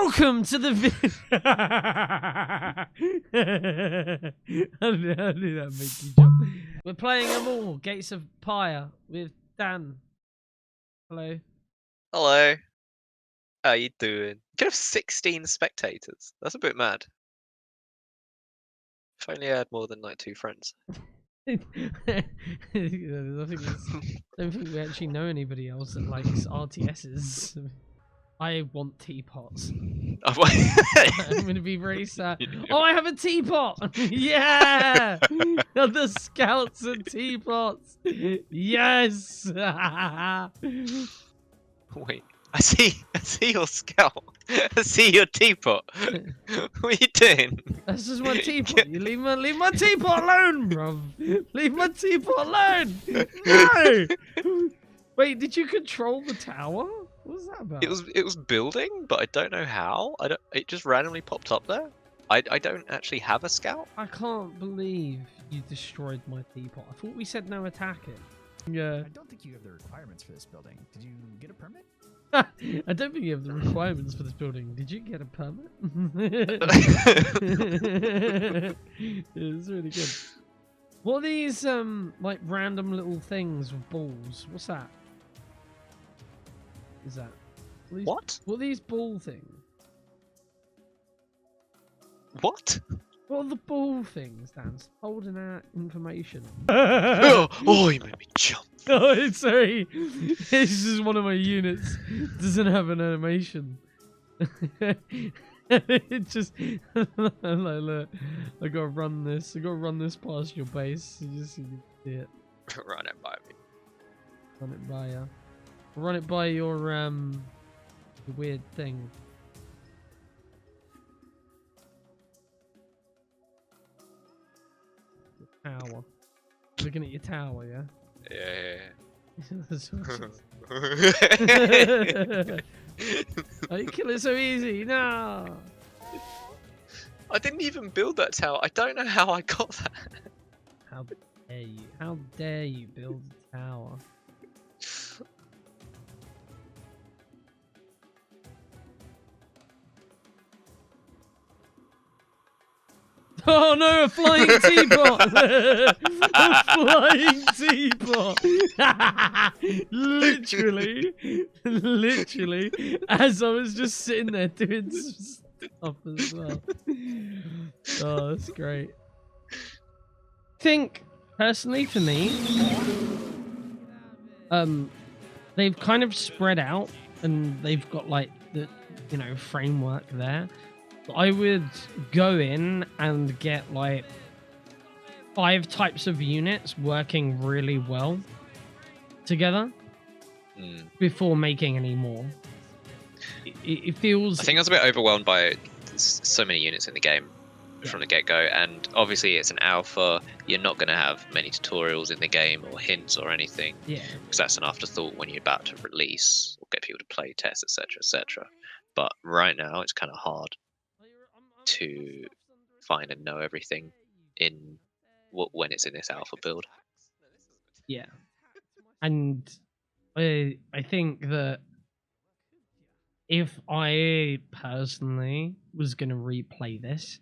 Welcome to the I knew that'd make you jump. We're playing them all. Gates of Pyre with Dan. Hello. Hello. How you doing? You could have 16 spectators. That's a bit mad. If only I had more than like 2 friends. I don't think we actually know anybody else that likes RTSs. I want teapots. I'm gonna be very sad. Oh, I have a teapot! Yeah! The scouts are teapots! Yes! Wait, I see your scout. I see your teapot. What are you doing? That's just my teapot. You leave my teapot alone, bruv. Leave my teapot alone. No. Wait, did you control the tower? What was that about? It was building, but I don't know how. It just randomly popped up there. I don't actually have a scout. I can't believe you destroyed my teapot. I thought we said no attacking. Yeah. I don't think you have the requirements for this building. Did you get a permit? I don't think you have the requirements for this building. Did you get a permit? It's really good. What are these like random little things with balls? What's that? Is that What? What are these ball things? What? What are the ball things, Dan? Holding out information. Oh, you made me jump. Oh, sorry. This is one of my units. Doesn't have an animation. It just like, look, I gotta run this. I gotta run this past your base. You just see it. Run it by me. Run it by you. Run it by your weird thing. Tower. Looking at your tower, yeah? Yeah. Oh, you kill it so easy. No. I didn't even build that tower. I don't know how I got that. How dare you? How dare you build a tower? Oh no, a flying teapot! A flying teapot! Literally, as I was just sitting there doing some stuff as well. Oh, that's great. I think, personally for me, they've kind of spread out and they've got like the, framework there. I would go in and get like 5 types of units working really well together before making any more. It feels... I think I was a bit overwhelmed by so many units in the game from the get-go, and obviously it's an alpha. You're not going to have many tutorials in the game or hints or anything, because that's an afterthought when you're about to release or get people to play test, etc, etc. But right now it's kind of hard to find and know everything in when it's in this alpha build. Yeah, and I think that if I personally was gonna replay this,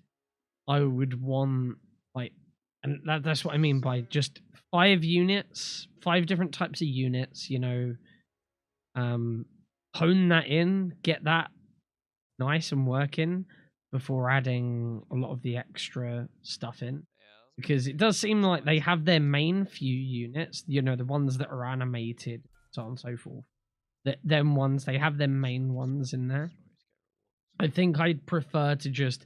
I would want and that's what I mean by just 5 units, 5 different types of units. Hone that in, get that nice and working before adding a lot of the extra stuff in, because it does seem like they have their main few units, the ones that are animated, so on and so forth. Them ones, they have their main ones in there. I think I'd prefer to just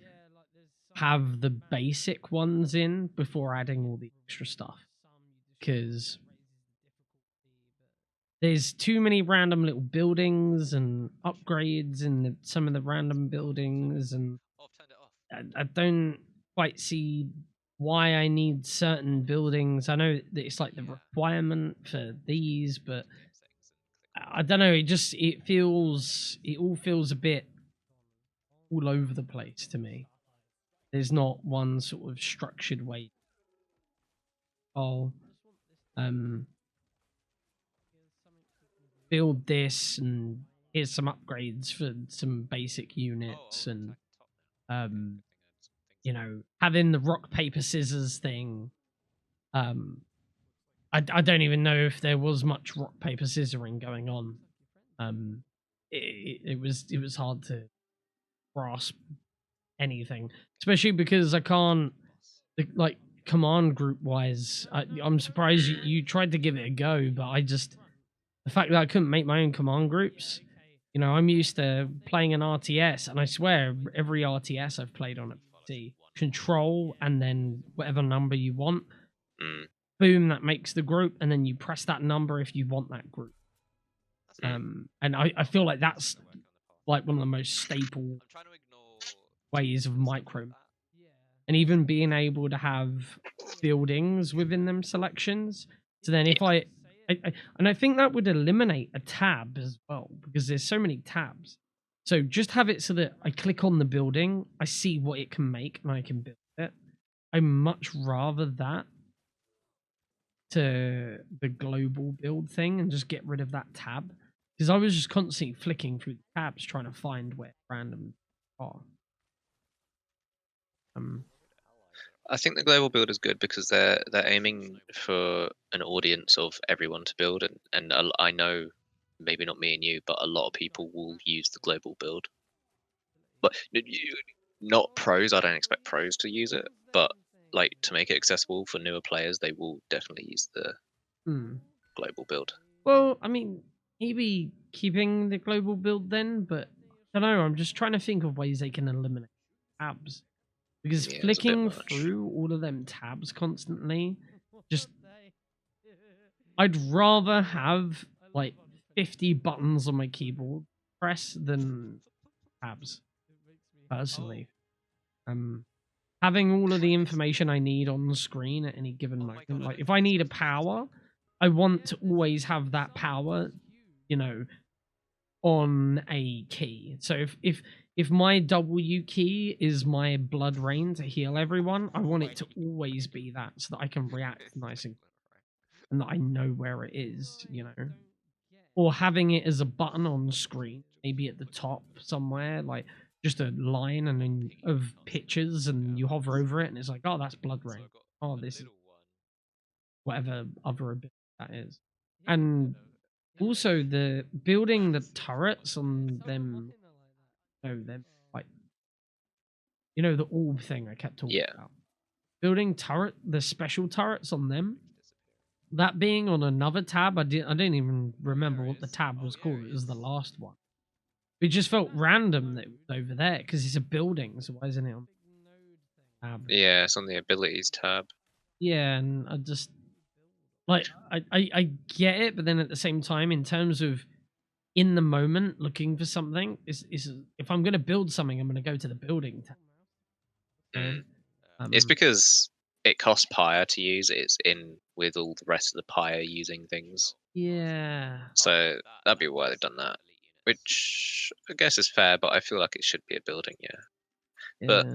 have the basic ones in before adding all the extra stuff, because there's too many random little buildings and upgrades in some of the random buildings, and I don't quite see why I need certain buildings. I know that it's like the requirement for these, but I don't know. It all feels a bit all over the place to me. There's not one sort of structured way. Build this and here's some upgrades for some basic units, and you know, having the rock paper scissors thing. I don't even know if there was much rock paper scissoring going on. It was hard to grasp anything, especially because I can't, like, command group wise. I'm surprised you tried to give it a go, but the fact that I couldn't make my own command groups. You know, I'm used to playing an RTS, and I swear every RTS I've played on a PC, control and then whatever number you want, boom, that makes the group, and then you press that number if you want that group. And I feel like that's like one of the most staple ways of micro, and even being able to have buildings within them selections. So then if and I think that would eliminate a tab as well, because there's so many tabs. So just have it so that I click on the building, I see what it can make, and I can build it. I much rather that to the global build thing, and just get rid of that tab, because I was just constantly flicking through the tabs trying to find where random are. I think the global build is good because they're aiming for an audience of everyone to build, and I know, maybe not me and you, but a lot of people will use the global build. But not pros. I don't expect pros to use it, but like to make it accessible for newer players, they will definitely use the global build. Well, I mean, maybe keeping the global build then, but I don't know. I'm just trying to think of ways they can eliminate tabs, because flicking through all of them tabs constantly, just I'd rather have like 50 buttons on my keyboard press than tabs. Personally, having all of the information I need on the screen at any given moment. Like if I need a power, I want to always have that power, you know, on a key. So if my W key is my blood rain to heal everyone, I want it to always be that, so that I can react nice and that I know where it is, you know. Or having it as a button on the screen, maybe at the top somewhere, like just a line and then of pictures, and you hover over it and it's like, oh, that's blood rain. Oh, this is whatever other ability that is. And also the building the turrets on them, them like, you know, the orb thing I kept talking about. Building the special turrets on them. That being on another tab, I didn't even remember what the tab was called. It was the last one. It just felt random that it was over there, because it's a building, so why isn't it on the tab? Yeah, it's on the abilities tab. Yeah, and I just like I get it, but then at the same time, in terms of in the moment looking for something, is if I'm gonna build something, I'm gonna go to the building tab. It's because it costs Pyre to use. It's in with all the rest of the Pyre using things. Yeah. So that'd be why they've done that, which I guess is fair, but I feel like it should be a building, But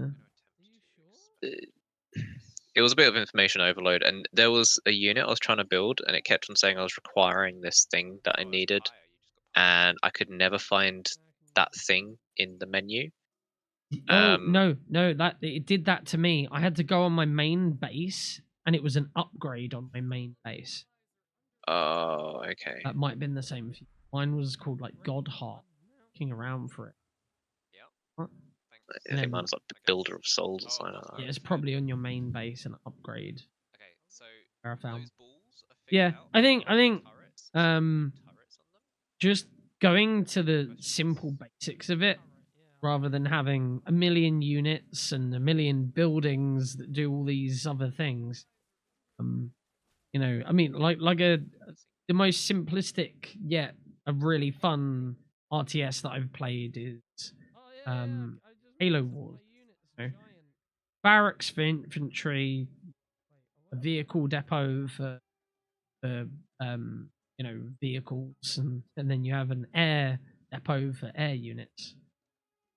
it was a bit of information overload, and there was a unit I was trying to build, and it kept on saying I was requiring this thing that I needed, and I could never find that thing in the menu. Oh no, that it did that to me. I had to go on my main base, and it was an upgrade on my main base. Oh, okay. That might have been the same for you. Mine was called like God Heart. Looking around for it. What? I think mine was like the Builder of Souls or something like that. Yeah, it's probably on your main base and upgrade. Okay, so where I found. Yeah, I think just going to the simple basics of it, rather than having a million units and a million buildings that do all these other things. You know, I mean, like the most simplistic yet a really fun RTS that I've played is Halo Wars. You know? Barracks for infantry, a vehicle depot for you know, vehicles, and then you have an air depot for air units.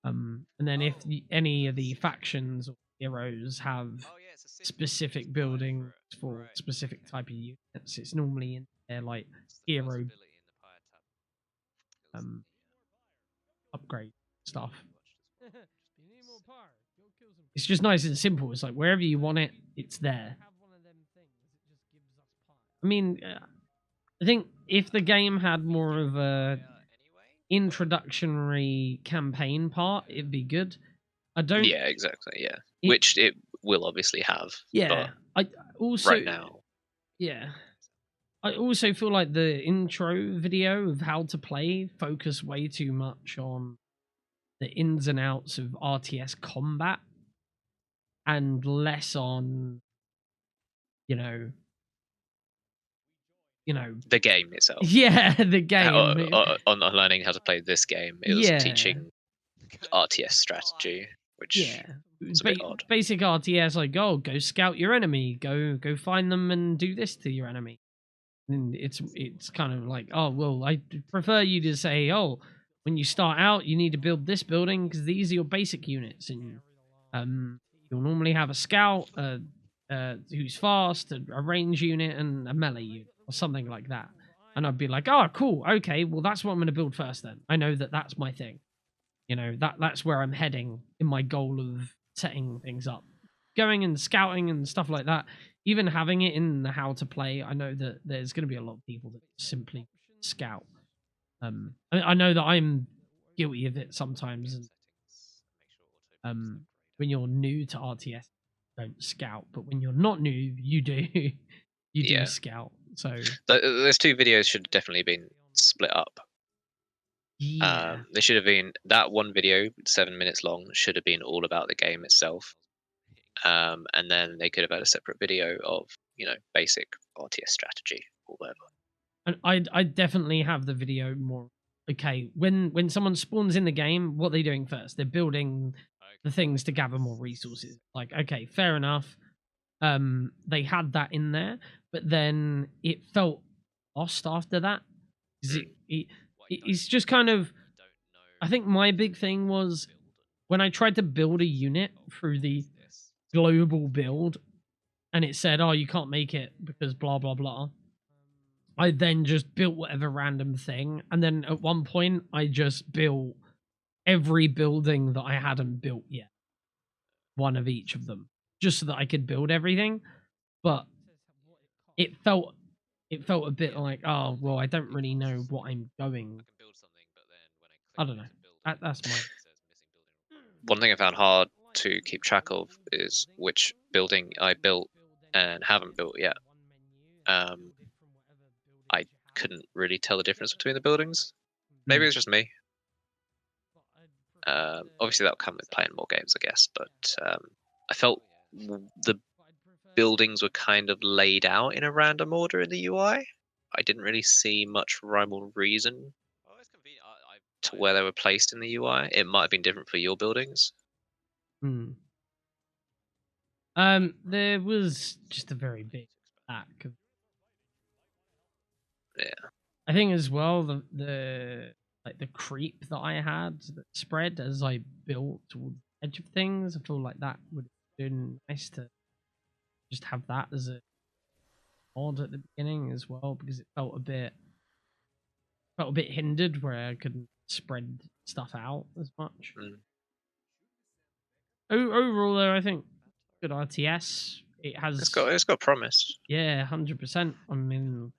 And then if any of the factions or heroes have specific buildings for specific type of units, it's normally in their like hero upgrade stuff. It's just nice and simple. It's like wherever you want it, it's there. I mean, I think if the game had more of a introductory campaign part, it'd be good. I don't. Yeah, exactly. Yeah, which it will obviously have. Yeah, but I also right now. Yeah, I also feel like the intro video of how to play focused way too much on the ins and outs of RTS combat and less on, you know, the game itself. Yeah, the game. On learning how to play this game, it was teaching RTS strategy, which is a bit odd. Basic RTS, like, oh, go scout your enemy, go find them and do this to your enemy. And it's kind of like, oh, well, I prefer you to say, oh, when you start out, you need to build this building because these are your basic units, and you'll normally have a scout, who's fast, a range unit, and a melee unit, or something like that. And I'd be like, oh, cool, okay, well, that's what I'm going to build first. Then I know that that's my thing. That's where I'm heading in my goal of setting things up, going and scouting and stuff like that. Even having it in the how to play, I know that there's going to be a lot of people that simply scout. I know that I'm guilty of it sometimes. And, when you're new to RTS, don't scout, but when you're not new, you do. You do scout. So those two videos should have definitely been split up. Yeah. They should have been, that one video, 7 minutes long, should have been all about the game itself. And then they could have had a separate video of, basic RTS strategy or whatever. And I definitely have the video more. Okay, when someone spawns in the game, what are they doing first? They're building the things to gather more resources. Like, okay, fair enough. They had that in there, but then it felt lost after that. It's just kind of. I think my big thing was when I tried to build a unit through the global build, and it said, "Oh, you can't make it because blah blah blah." I then just built whatever random thing, and then at one point I just built every building that I hadn't built yet, one of each of them, just so that I could build everything. But it felt a bit like, oh well, I don't really know what I'm going. I don't know. That's my. One thing I found hard to keep track of is which building I built and haven't built yet. I couldn't really tell the difference between the buildings. Maybe it's just me. Obviously, that'll come with playing more games, I guess. But I felt the buildings were kind of laid out in a random order in the UI. I didn't really see much rhyme or reason to where they were placed in the UI. It might have been different for your buildings. There was just a very big lack of. Yeah. I think as well the creep that I had that spread as I built towards the edge of things. I feel like that would have been nice to just have that as a mod at the beginning as well, because it felt a bit hindered where I couldn't spread stuff out as much. Overall, though, I think good RTS. It's got promise. Yeah, 100%. I mean,